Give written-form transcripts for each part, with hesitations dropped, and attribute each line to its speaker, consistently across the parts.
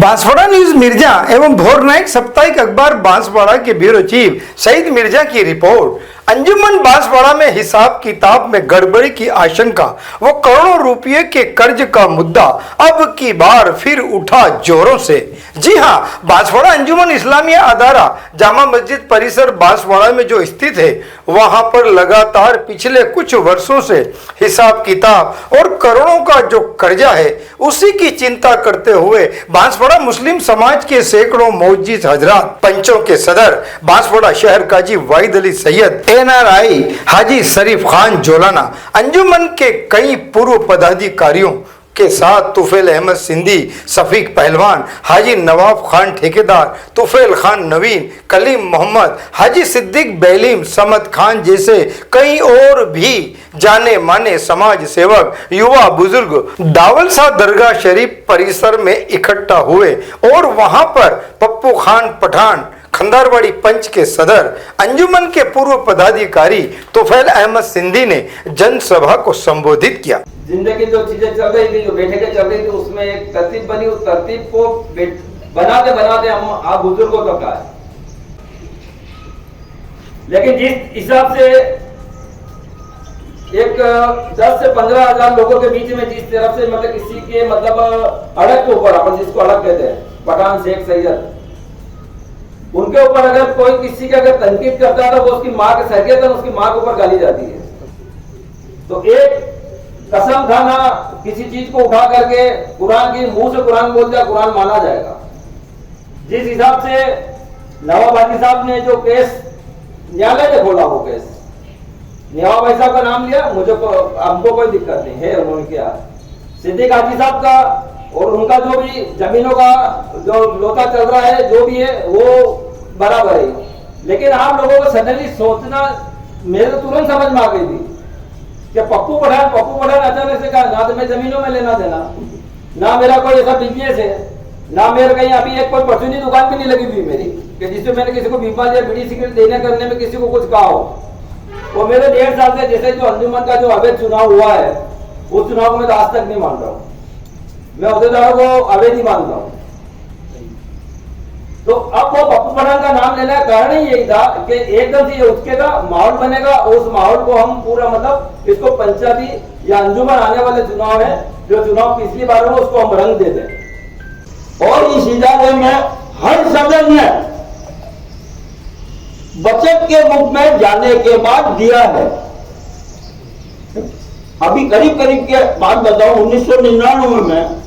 Speaker 1: Banswara news Mirza एवं भोर night साप्ताहिक अखबार बांसवाड़ा के ब्यूरो चीफ सईद मिर्जा की रिपोर्ट। अंजुमन बांसवाड़ा में हिसाब किताब में गड़बड़ी की आशंका व करोड़ों रुपए के कर्ज का मुद्दा अब की बार फिर उठा जोरों से। जी हां, बांसवाड़ा अंजुमन इस्लामिया अदारा जामा मस्जिद परिसर बांसवाड़ा में जो स्थित है, वहां पर लगातार पिछले कुछ वर्षों से हिसाब किताब और करोड़ों का जो कर्जा है उसी की चिंता करते हुए बांसवाड़ा मुस्लिम समाज के सैकड़ों मौजूद हजरात, पंचों के सदर बांसवाड़ा शहर काजी वाहिद अली सैयद, NRI हाजी शरीफ खान जोलाना, अंजुमन के कई पूर्व पदाधिकारियों के साथ तुफैल अहमद सिंधी, सफीक पहलवान, हाजी नवाब खान ठेकेदार, तुफैल खान नवीन, कलीम मोहम्मद, हाजी सिद्दीक बैलीम, समद खान जैसे कई और भी जाने माने समाज सेवक, युवा बुजुर्ग दावल शाह दरगाह शरीफ परिसर में इकट्ठा हुए और वहां पर पप्पू खान पठान, खंदारवाड़ी पंच के सदर, अंजुमन के पूर्व पदाधिकारी तुफैल अहमद सिंधी ने जनसभा को संबोधित किया।
Speaker 2: जिंदगी जो चीजें चल रही थी, जो बैठकें चल रही थी, उसमें एक तरतीब बनी। उस तरतीब को बनाते बनाते हम आप बुजुर्गों तक आए। लेकिन जिस हिसाब से एक 10 से 15 हजार लोगों के बीच में जिस तरफ से मतलब किसी के मतलब अड़क के ऊपर, अपन जिसको अड़क कहते हैं, पठान शेख सैयद, उनके ऊपर अगर कोई किसी की अगर तनकीद करता है तो वो उसकी माँ के सहकियत, उसकी माँ के ऊपर गाली जाती है। तो एक कसम खाना किसी चीज को उठा करके कुरान की मुंह से कुरान बोल दिया, कुरान माना जाएगा। जिस हिसाब से नवाब हाजी साहब ने जो केस न्यायालय ने खोला, वो केस नवाब भाई साहब का नाम लिया, हमको कोई दिक्कत नहीं है, उन्होंने किया। सिद्दीक हाजी साहब का और उनका जो भी जमीनों का जो लोता चल रहा है, जो भी है वो बराबर है। लेकिन आप लोगों को सडनली सोचना मेरे तो तुरंत समझ में आ गई थी कि पप्पू पठान अचानक से कहा, ना तो मैं जमीनों में लेना देना, ना मेरा कोई ऐसा बिजनेस है, ना मेरे कहीं अभी एक कोई परचूनी दुकान भी नहीं लगी हुई मेरी कि जिसमें मैंने किसी को बीमा या बीड़ी सिगरेट देने करने में किसी को कुछ कहा हो। वो मेरे 1.5 साल से जैसे जो अंजुमन का जो अवैध चुनाव हुआ है, उस चुनाव को मैं तो आज तक नहीं मान रहा हूँ। मैं अहदेदारों को अवैध ही मानता हूँ। तो अब वो पप्पू पठान का नाम लेने का कारण ही यही था कि एकदम से ये उसकेगा माहौल बनेगा, उस माहौल को हम पूरा मतलब इसको पंचायती या अंजुमन आने वाले चुनाव है, जो चुनाव पिछली बार हो, उसको हम रंग दे दें।
Speaker 3: और इस इदारे में हर सदन ने बचत के मुख में जाने के बाद दिया है। अभी करीब के बात बताऊं, 1999 में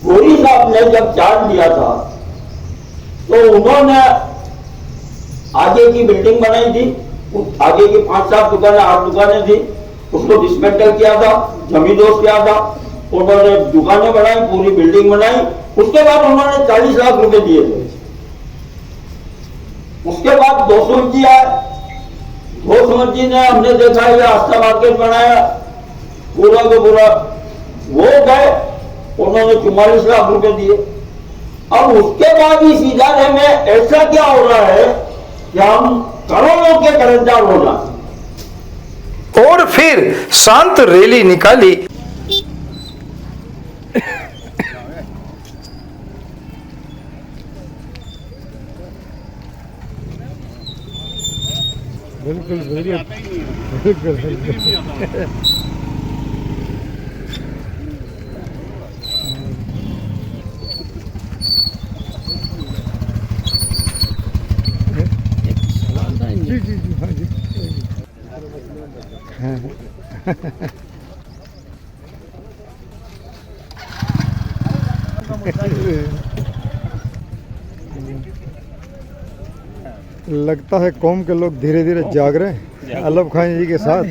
Speaker 3: गोरी साहब ने जब चार्ज दिया था तो उन्होंने आगे की बिल्डिंग बनाई थी, आगे की 5-7 दुकानें 8 दुकानें थी, उसको डिसमेंटल किया था, जमींदोज किया था, उन्होंने दुकानें बनाई, पूरी बिल्डिंग बनाई। उसके बाद उन्होंने 40 लाख रुपए दिए थे। उसके बाद 200 जी आए, 200 जी ने हमने देखा ये आस्था मार्केट बनाया, पूरा को पूरा वो गए, उन्होंने 44 लाख रुपए दिए। अब उसके बाद इस इदारे में ऐसा क्या हो रहा है कि हम करोड़ों के कर्जदार हो जाए।
Speaker 1: और फिर शांत रैली निकाली।
Speaker 4: बिल्कुल जी हाँ जी हाँ। लगता है कौम के लोग धीरे धीरे जाग रहे हैं अलब खान जी के साथ।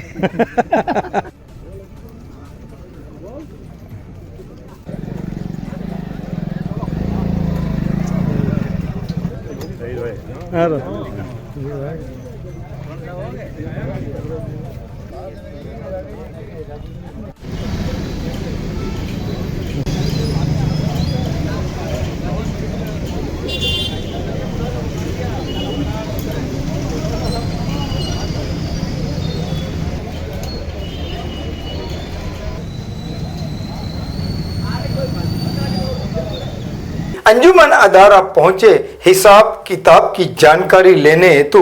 Speaker 1: अंजुमन अदारा पहुंचे हिसाब किताब की जानकारी लेने हेतु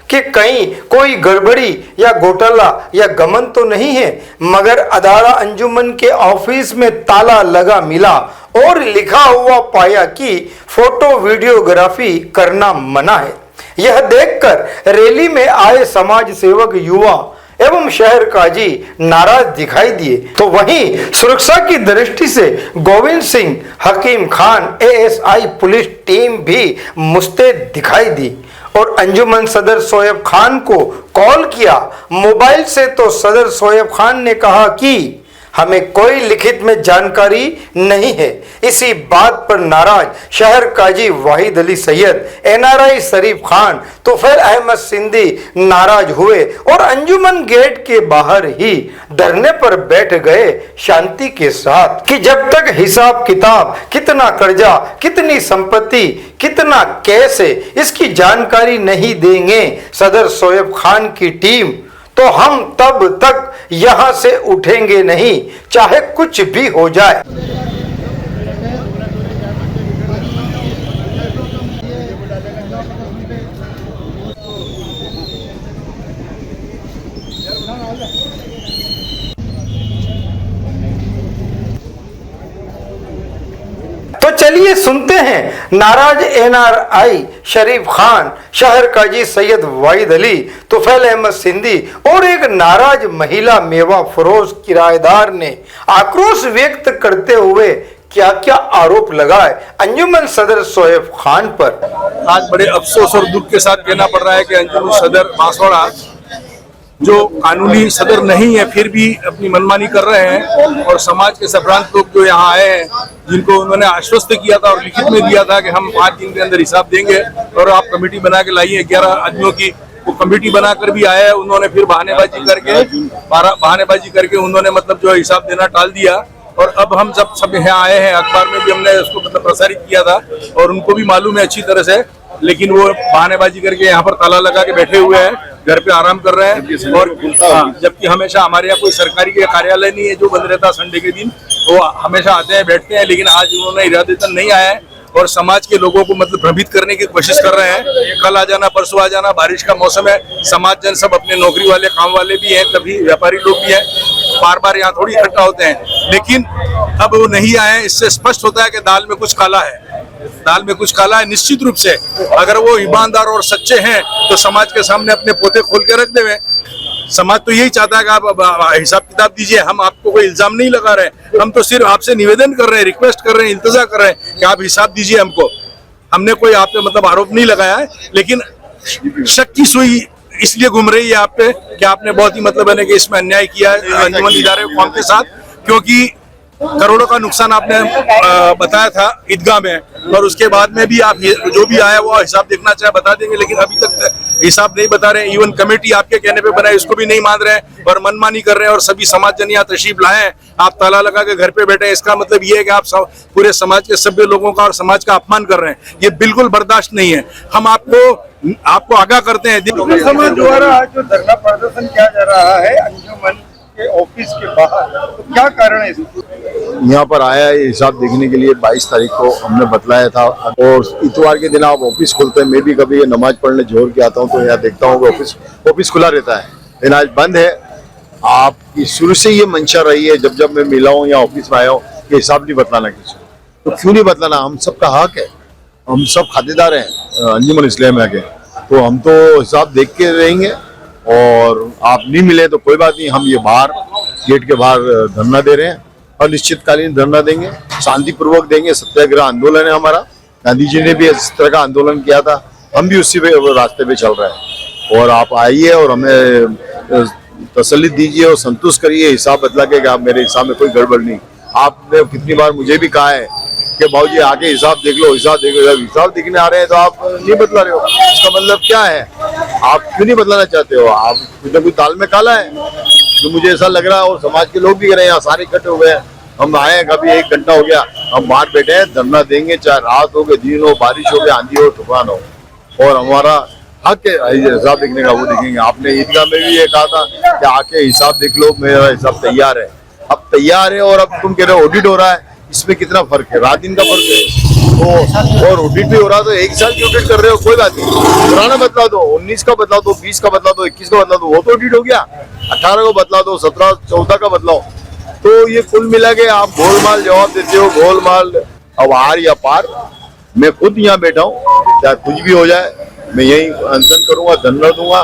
Speaker 1: कि कहीं कोई गड़बड़ी या घोटाला या गमन तो नहीं है, मगर अदारा अंजुमन के ऑफिस में ताला लगा मिला और लिखा हुआ पाया कि फोटो वीडियोग्राफी करना मना है। यह देखकर रैली में आए समाज सेवक, युवा एवं शहर काजी नाराज दिखाई दिए, तो वहीं सुरक्षा की दृष्टि से गोविंद सिंह, हकीम खान, एएसआई पुलिस टीम भी मुस्तैद दिखाई दी और अंजुमन सदर शोएब खान को कॉल किया मोबाइल से। तो सदर शोएब खान ने कहा कि हमें कोई लिखित में जानकारी नहीं है। इसी बात पर नाराज शहर काजी वाहिद अली सैयद, एनआरआई शरीफ खान, तुफैल अहमद सिंधी नाराज हुए और अंजुमन गेट के बाहर ही धरने पर बैठ गए शांति के साथ कि जब तक हिसाब किताब, कितना कर्जा, कितनी संपत्ति, कितना कैश है, इसकी जानकारी नहीं देंगे सदर शोएब खान की टीम, तो हम तब तक यहां से उठेंगे नहीं, चाहे कुछ भी हो जाए। तो चलिए सुनते हैं नाराज एनआरआई शरीफ खान, शहर काजी सैयद वाहिद अली, तुफैल अहमद सिंधी और एक नाराज महिला मेवा फरोश किराएदार ने आक्रोश व्यक्त करते हुए क्या क्या आरोप लगाए अंजुमन सदर शोएब खान पर।
Speaker 5: आज बड़े अफसोस और दुख के साथ कहना पड़ रहा है कि अंजुमन सदर बांसवाड़ा जो कानूनी सदर नहीं है फिर भी अपनी मनमानी कर रहे हैं और समाज के संभ्रांत लोग जो यहाँ आए हैं, जिनको उन्होंने आश्वस्त किया था और लिखित में दिया था कि हम 5 दिन के अंदर हिसाब देंगे और आप कमेटी बना के लाइए 11 आदमियों की, वो कमेटी बनाकर भी आया है। उन्होंने फिर बहानेबाजी करके उन्होंने मतलब जो हिसाब देना टाल दिया और अब हम जब सब यहाँ आए हैं, अखबार में भी हमने उसको मतलब प्रसारित किया था और उनको भी मालूम है अच्छी तरह से, लेकिन वो बहानेबाजी करके यहाँ पर ताला लगा के बैठे हुए हैं, घर पे आराम कर रहे हैं। और जबकि हमेशा हमारे यहाँ कोई सरकारी के कार्यालय नहीं है जो बंद रहता संडे के दिन, वो हमेशा आते हैं बैठते हैं, लेकिन आज उन्होंने इरादतन नहीं आए हैं और समाज के लोगों को मतलब भ्रमित करने की कोशिश कर रहे हैं। कल आ जाना, परसों आ जाना, बारिश का मौसम है, समाज जन सब अपने नौकरी वाले, काम वाले भी हैं, तभी व्यापारी लोग भी हैं, बार बार यहाँ थोड़ी इकट्ठा होते हैं, लेकिन अब वो नहीं आए। इससे स्पष्ट होता है कि दाल में कुछ काला है, दाल में कुछ काला है। निश्चित रूप से अगर वो ईमानदार और सच्चे हैं तो समाज के सामने अपने पोते खोल के रख देवे। समाज तो यही चाहता है कि आप हिसाब किताब दीजिए, हम आपको कोई इल्जाम नहीं लगा रहे, हम तो सिर्फ आपसे निवेदन कर रहे हैं, रिक्वेस्ट कर रहे हैं, इंतजार कर रहे हैं कि आप हिसाब दीजिए हमको। हमने कोई आप पे मतलब आरोप नहीं लगाया है, लेकिन शक की सुई इसलिए घूम रही है आप पे कि आपने बहुत ही मतलब है कि इसमें अन्याय किया है अंजुमन इदारे कौम के साथ, क्योंकि करोड़ों का नुकसान आपने बताया था ईदगाह में और उसके बाद में भी आप जो भी आया वो हिसाब देखना चाहे बता देंगे, लेकिन अभी तक हिसाब नहीं बता रहे हैं। इवन कमेटी आपके कहने पे बनाए इसको भी नहीं मान रहे हैं और मनमानी कर रहे हैं और सभी समाज जन यहाँ तशरीफ लाए हैं, आप ताला लगा के घर पे बैठे हैं। इसका मतलब ये है कि आप पूरे समाज के सभ्य लोगों का और समाज का अपमान कर रहे हैं, ये बिल्कुल बर्दाश्त नहीं है। हम आपको आगाह करते हैं।
Speaker 4: समाज द्वारा आज जो धरना प्रदर्शन किया जा रहा है अंजुमन के ऑफिस के बाहर, तो क्या कारण है इसका?
Speaker 6: यहाँ पर आया है हिसाब देखने के लिए। 22 तारीख को हमने बतलाया था और इतवार के दिन आप ऑफिस खोलते हैं। मैं भी कभी नमाज पढ़ने जोर के आता हूँ तो यहाँ देखता हूँ ऑफिस खुला रहता है, लेकिन आज बंद है। आपकी शुरू से ये मंशा रही है, जब मैं मिला हूँ या ऑफिस में आया हूँ कि हिसाब नहीं बतलाना किसी को, तो क्यों नहीं बतलाना? हम सबका हक है, हम सब खातेदार हैं अंजुमन इस्लामिया के, तो हम तो हिसाब देख के रहेंगे और आप नहीं मिले तो कोई बात नहीं। हम ये बाहर गेट के बाहर धरना दे रहे हैं और निश्चितकालीन धरना देंगे, शांतिपूर्वक देंगे। सत्याग्रह आंदोलन है हमारा, गांधी जी ने भी इस तरह का आंदोलन किया था, हम भी उसी पे रास्ते पे चल रहे हैं। और आप आइए और हमें तसल्ली दीजिए और संतुष्ट करिए हिसाब बदला के, आप मेरे हिसाब में कोई गड़बड़ नहीं। आपने कितनी बार मुझे भी कहा है कि बाबूजी आके हिसाब देख लो, हिसाब देख लो। जब हिसाब देखने आ रहे हैं तो आप नहीं बदला रहे हो, इसका मतलब क्या है? आप क्यों नहीं बदलाना चाहते हो? आप कुछ दाल में काला है जो मुझे ऐसा लग रहा है और समाज के लोग भी कह रहे हैं। यहाँ सारे इकट्ठे हुए हैं, हम आए हैं, कभी 1 घंटा हो गया, हम बाहर बैठे हैं, धरना देंगे, चाहे रात हो, दिन हो, बारिश हो, आंधी हो, तूफान हो, और हमारा हक है हिसाब देखने का, वो देखेंगे। आपने ईदगाह में भी ये कहा था कि आके हिसाब देख लो, मेरा हिसाब तैयार है। अब तैयार है और अब तुम कह रहे हो ऑडिट हो रहा है, इसमें कितना फर्क है, रात दिन का फर्क है। तो और ऑडिट भी हो रहा, तो 1 साल की ऑडिट कर रहे हो, कोई बात नहीं, पुराना बदला दो, 19 का बदला दो, 20 का बदला दो, 21 का बदला दो, वो तो ऑडिट हो गया। 18 को बदला दो, 17, 14 का बदलाओ। तो ये कुल मिला के आप गोलमाल जवाब देते हो, गोलमाल। अब हार या पार, मैं खुद यहाँ बैठा हूँ, चाहे कुछ भी हो जाए, मैं यही अनशन करूंगा, धरना दूंगा,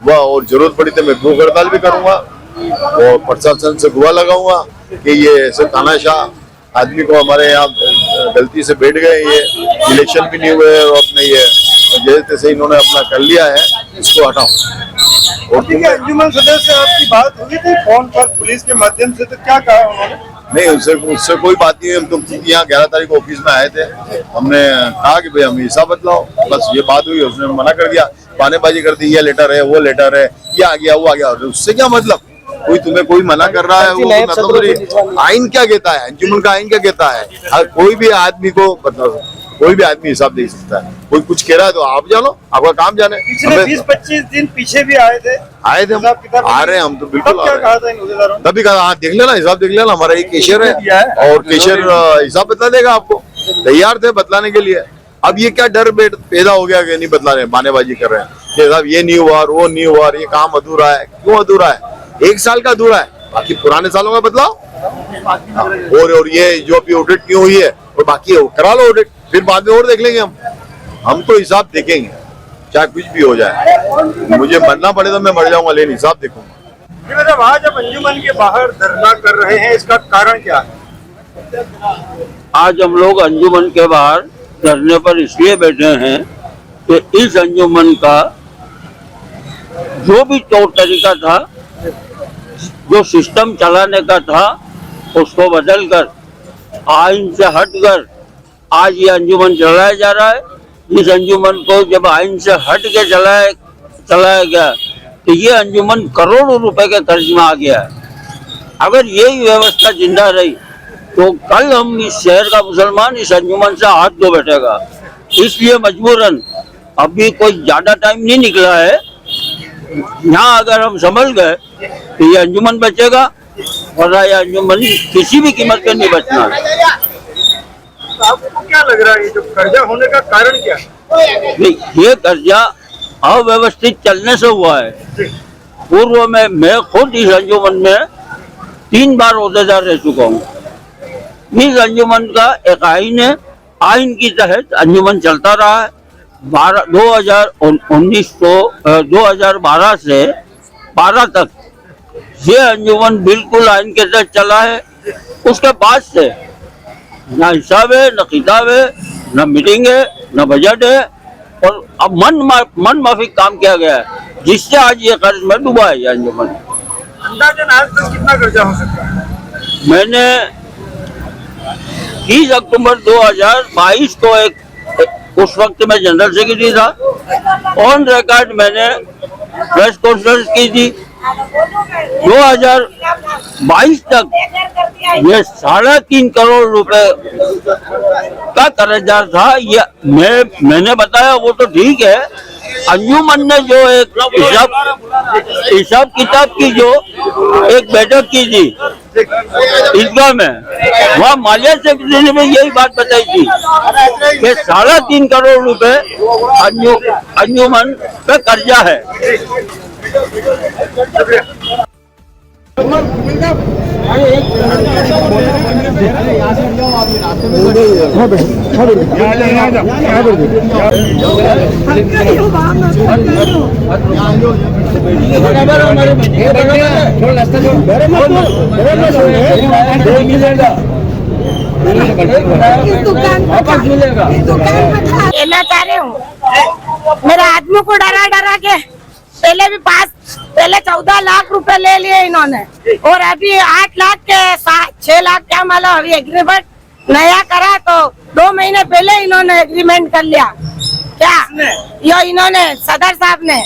Speaker 6: वह और जरूरत पड़ी तो मैं भूख हड़ताल भी करूंगा और प्रशासन से गुहार लगाऊंगा कि ये ऐसे तानाशाह आदमी को हमारे यहाँ गलती से बैठ गए, ये इलेक्शन भी नहीं हुए और अपने ये जैसे तैसे इन्होंने अपना कर लिया है, इसको हटाओ। और
Speaker 4: ठीक है, अंजुमन सदस्य से आपकी बात हुई थी फोन पर पुलिस के माध्यम से, तो क्या कहा उन्होंने?
Speaker 6: नहीं, उससे कोई बात नहीं है। हम तो यहाँ 11 तारीख को ऑफिस में आए थे, हमने कहा कि भाई हम हिसाब बदलाओ, बस ये बात हुई, उसने मना कर दिया, बहानेबाजी कर दी, ये लेटर है, वो लेटर है, ये आ गया, वो आ गया। उससे क्या मतलब, कोई तुम्हें कोई मना कर रहा है, वो मतलब आइन क्या कहता है, अंजुमन का आइन क्या कहता है, हर कोई भी आदमी को मतलब कोई भी आदमी हिसाब दे सकता है। कोई कुछ कह रहा है तो आप जानो, आपका काम जाने।
Speaker 4: पिछले 20-25 दिन पीछे भी आए थे
Speaker 6: हम, आ रहे हैं हम तो बिल्कुल।
Speaker 4: क्या कहा था इन हुदेदारों ने?
Speaker 6: तभी कहा, हाँ देख लेना, हिसाब देख लेना, हमारा एक कैशियर है और कैशियर हिसाब बता देगा आपको। तैयार थे बतलाने के लिए। अब ये क्या डर पैदा हो गया कि नहीं बतला रहे, बहानेबाजी कर रहे हैं कि साहब ये नहीं हुआ, वो नहीं हुआ, ये काम अधूरा है। क्यों अधूरा है? 1 साल का अधूरा है, बाकी पुराने सालों का बदलाओ। और ये जो अभी ऑडिट नहीं हुई है और बाकी करा लो ऑडिट, फिर बाद में और देख लेंगे हम तो हिसाब देखेंगे, चाहे कुछ भी हो जाए। मुझे मरना पड़े तो मैं मर जाऊंगा, लेकिन हिसाब देखूंगा।
Speaker 4: ये मतलब आज अब अंजुमन के बाहर धरना कर रहे हैं, इसका कारण क्या है?
Speaker 3: आज हम लोग अंजुमन के बाहर धरने पर इसलिए बैठे हैं कि इस अंजुमन का जो भी तौर तरीका था, जो सिस्टम चलाने का था, उसको बदलकर आइन से हटकर आज ये अंजुमन चलाया जा रहा है। इस अंजुमन को जब आइन से हट के चलाया गया तो ये अंजुमन करोड़ों रुपए के कर्ज में आ गया है। अगर यही व्यवस्था जिंदा रही तो कल हम इस शहर का मुसलमान इस अंजुमन से हाथ धो बैठेगा। इसलिए मजबूरन अभी कोई ज्यादा टाइम नहीं निकला है, यहाँ अगर हम संभल गए तो ये अंजुमन बचेगा, और ये अंजुमन किसी भी कीमत पे नहीं बचना।
Speaker 4: आपको क्या लग रहा है, जो कर्जा होने का कारण क्या है?
Speaker 3: नहीं, ये कर्जा अव्यवस्थित चलने से हुआ है। पूर्व में मैं खुद इस अंजुमन में 3 बार ओहदेदार रह चुका हूँ। इस अंजुमन का एक आइन है, आइन की तहत अंजुमन चलता रहा है। 2012 से 12 तक ये अंजुमन बिल्कुल आइन के तहत चला है। उसके बाद से न हिसाब है, न किताब है, न मीटिंग है, न बजट है, और अब मन माफिक काम किया गया है, जिससे आज ये कर्ज में डूबा है ये अंजुमन।
Speaker 4: अंदाजन आज तक कितना कर्जा हो सकता है?
Speaker 3: मैंने 30 अक्टूबर 2022 को उस वक्त में जनरल सेक्रेटरी था, ऑन रिकॉर्ड मैंने प्रेस कॉन्फ्रेंस की थी। 2022 तक ये 3.5 करोड़ रुपए का कर्जदार था। ये मैंने बताया वो तो ठीक है, अंजुमन ने जो एक हिसाब किताब की जो एक बैठक की थी ईदगाह में, वह मालिया सेक्रेटरी ने यही बात बताई थी कि 3.5 करोड़ रुपए अंजुमन पे कर्जा है।
Speaker 7: कहना चाह रही हूँ, मेरे आदमी को डरा के पहले 14 लाख रुपए ले लिए इन्होंने, और अभी 8 लाख के 6 लाख क्या माला अभी एग्रीमेंट नया करा, तो 2 महीने पहले इन्होंने एग्रीमेंट कर लिया। क्या यो इन्होंने सदर साहब ने,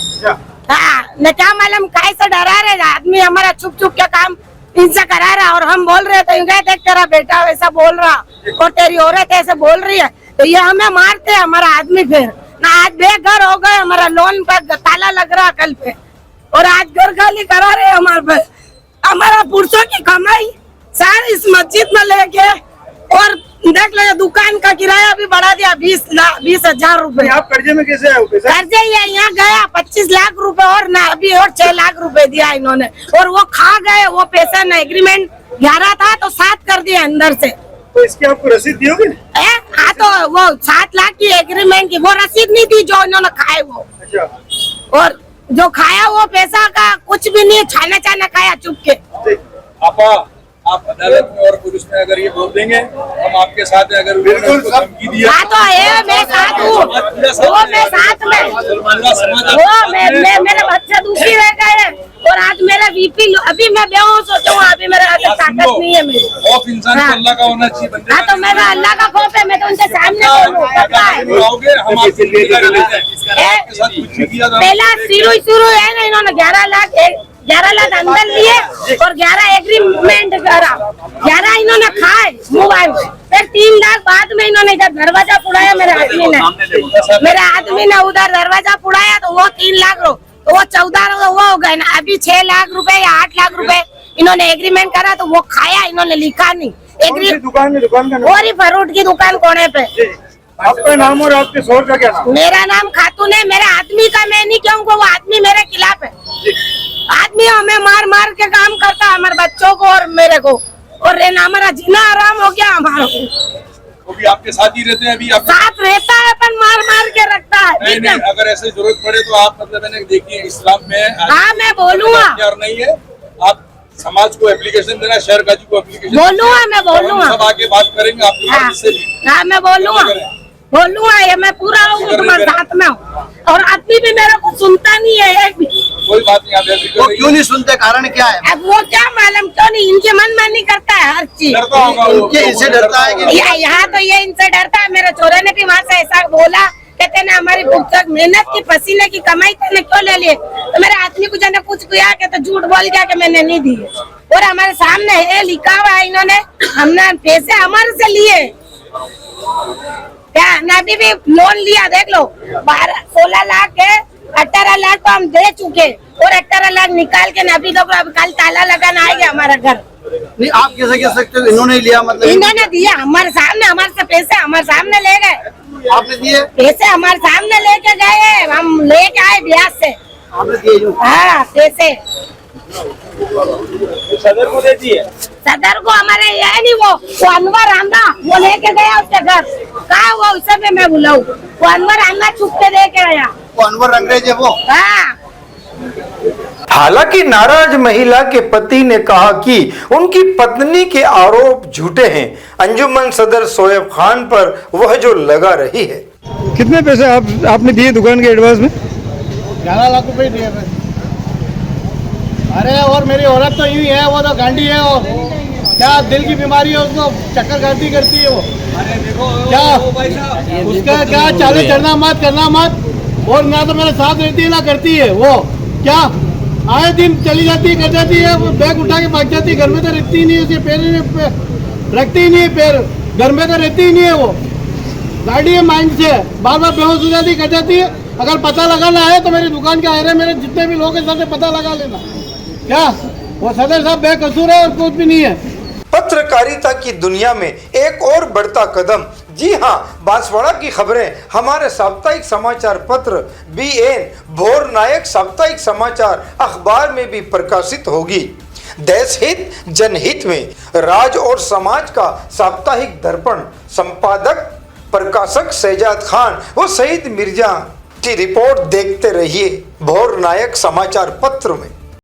Speaker 7: हाँ ने क्या मालूम कैसे डरा रहे आदमी, हमारा छुप छुप के काम इनसे करा रहा, और हम बोल रहे तो देख तेरा बेटा वैसा बोल रहा और तेरी औरत ऐसे बोल रही है, तो ये हमें मारते हैं हमारा आदमी। फिर ना आज बेघर हो गए, हमारा लोन पर ताला लग रहा कल पे, और आज घर खाली करा रहे हमारे पे। हमारा पुरुषों की कमाई सारी इस मस्जिद में लेके और देख लो दुकान का किराया भी बढ़ा दिया 20,000 रुपए।
Speaker 4: आप कर्जे में कैसे आए हो पैसा?
Speaker 7: कर्जे ये यहाँ गया 25 लाख रुपए और ना अभी और 6 लाख रुपए दिया इन्होंने, और वो खा गए वो पैसा ना, एग्रीमेंट 11 था तो 7 कर दिया अंदर से।
Speaker 4: तो इसकी आपको रसीद दी होगी?
Speaker 7: हाँ तो वो 7 लाख की एग्रीमेंट की वो रसीद नहीं दी जो इन्होंने खाए वो,
Speaker 4: अच्छा।
Speaker 7: और जो खाया वो पैसा का कुछ भी नहीं, छाना छाना खाया चुप के।
Speaker 5: आप अदालत में और पुलिस में अगर ये बोल देंगे हम आपके साथ हैं, अगर
Speaker 4: बिल्कुल
Speaker 5: उन्होंने उसको धमकी दिया
Speaker 7: हाँ तो है, मैं साथ हूँ, वो मैं साथ में, वो मेरे बच्चे दुखी रह गए और आज मेरा बीपी, अभी मैं बेहोश होता हूँ, अभी मेरा ताकत नहीं है मेरी।
Speaker 5: खौफ इंसान को अल्लाह का होना चाहिए बंदे
Speaker 7: हाँ तो मेरा अल्लाह का खौफ है, मैं तो उनके सामने बोलूँ पता है।
Speaker 5: आओगे हम आपकी जिम्मेदारी लेते हैं। आपके साथ कुछ नहीं किया था।
Speaker 7: पहला शुरू है ना, इन्होंने 11 लाख अंदर लिए और 11 एग्रीमेंट करा, 11 इन्होंने खाए मोबाइल, फिर 3 लाख बाद में इन्होंने इधर दरवाजा पुड़ाया मेरे आदमी ने उधर दरवाजा पुड़ाया तो वो 3 लाख तो वो 14 वो हो गए ना, अभी 6 लाख रुपए या 8 लाख रुपए इन्होंने एग्रीमेंट करा तो वो खाया, इन्होंने लिखा नहीं।
Speaker 4: दुकान का नाम?
Speaker 7: और ही फ्रूट की दुकान कोने पे।
Speaker 4: आपका नाम और आपके शोहर का क्या नाम?
Speaker 7: मेरा नाम खातून है, मेरे आदमी का मैं नहीं कहूँगा, वो आदमी मेरे खिलाफ है। आदमी हमें मार मार के काम करता है हमारे बच्चों को और मेरे को, और हमारा जीना आराम हो गया हमारा।
Speaker 5: वो भी आपके साथ ही रहते हैं अभी? आप
Speaker 7: साथ रहता है पर मार मार के रखता है।
Speaker 5: नहीं, अगर ऐसे जरूरत पड़े तो आप मतलब मैंने देखिए इस्लाम में
Speaker 7: हाँ मैं बोलूँगा,
Speaker 5: नहीं है आप समाज को एप्लीकेशन देना, शहर काजी को एप्लीकेशन
Speaker 7: बोलूँगा, मैं बोलूँगा,
Speaker 5: सब आगे बात करेंगे आपके।
Speaker 7: हाँ मैं बोलूँगा ये मैं पूरा हूँ तुम्हारे साथ में हूँ, और आदमी भी मेरे को सुनता नहीं है एक भी।
Speaker 5: कोई बात नहीं, आप
Speaker 8: वो क्यों नहीं सुनते, कारण क्या है?
Speaker 7: अब वो क्या मालूम क्यों नहीं, इनके मन मानी करता है हर चीज।
Speaker 8: इनसे डरता है कि
Speaker 7: यहाँ तो ये इनसे डरता है। मेरे छोरे ने भी वहाँ से ऐसा बोला, कहते ना हमारी पुस्तक मेहनत की पसीने की कमाई तूने क्यों ले लिए, तो मेरे आदमी को जाने कुछ किया के तो झूठ बोल गया कि मैंने नहीं दी, और हमारे सामने है लिखा हुआ है, इन्होंने हमने पैसे हमारे से लिए क्या, अभी भी लोन लिया देख लो 16 लाख है, 18 लाख तो हम दे चुके और 18 लाख निकाल के अभी तो कल ताला लगाना आएगा हमारा घर।
Speaker 8: नहीं आप कैसे कह सकते हो इन्होंने लिया, मतलब
Speaker 7: इन्होंने दिया हमारे सामने, हमारे से पैसे हमारे सामने ले गए।
Speaker 8: आपने दिए
Speaker 7: पैसे हमारे सामने लेके गए, हम लेके आए ब्याज से।
Speaker 8: आपने दिए?
Speaker 7: हाँ पैसे
Speaker 3: सदर को दे दिए।
Speaker 7: सदर को हमारे है नहीं, वो अनवर आंदा वो लेके गया उसके घर, कहा वो उसे भी मैं बुलाऊं, वो अनवर आंदा छुप के लेके गया।
Speaker 8: वो अनवर अंग्रेज है वो?
Speaker 7: हाँ
Speaker 1: हालांकि नाराज महिला के पति ने कहा कि उनकी पत्नी के आरोप झूठे हैं। अंजुमन सदर शोएब खान पर वह जो लगा रही है।
Speaker 4: कितने पैसे आपने दिए दुकान के एडवांस में?
Speaker 9: 11 लाख रुपए दिए मैं। अरे और मेरी औरत तो यूं ही है, वो तो गांडी है, वो क्या दिल की बीमारी है उसको, चक्कर करती है वो। क्या उसका क्या चाले चढ़ना मत करना मत, और ना तो मेरे साथ रहती है ना करती है वो, क्या आए दिन चली जाती है कर जाती है, बैग उठा के भाग जाती है, घर में तो रहती ही नहीं, उसके पैर रखती ही नहीं है, पैर घर में तो रहती ही नहीं है, वो गाड़ी है माइंड से बार बार बेहोश हो जाती कर जाती है। अगर पता लगाना है तो मेरी दुकान के आए मेरे जितने भी लोग हैं सबसे पता लगा लेना, क्या वो सदर साहब बेकसूर है और कुछ भी नहीं है।
Speaker 1: पत्रकारिता की दुनिया में एक और बढ़ता कदम, जी हाँ, बांसवाड़ा की खबरें हमारे साप्ताहिक समाचार पत्र BN भोर नायक साप्ताहिक समाचार अखबार में भी प्रकाशित होगी। देश हित जनहित में राज और समाज का साप्ताहिक दर्पण संपादक प्रकाशक शहजाद खान व सईद मिर्जा की रिपोर्ट देखते रहिए भोर नायक समाचार पत्र में।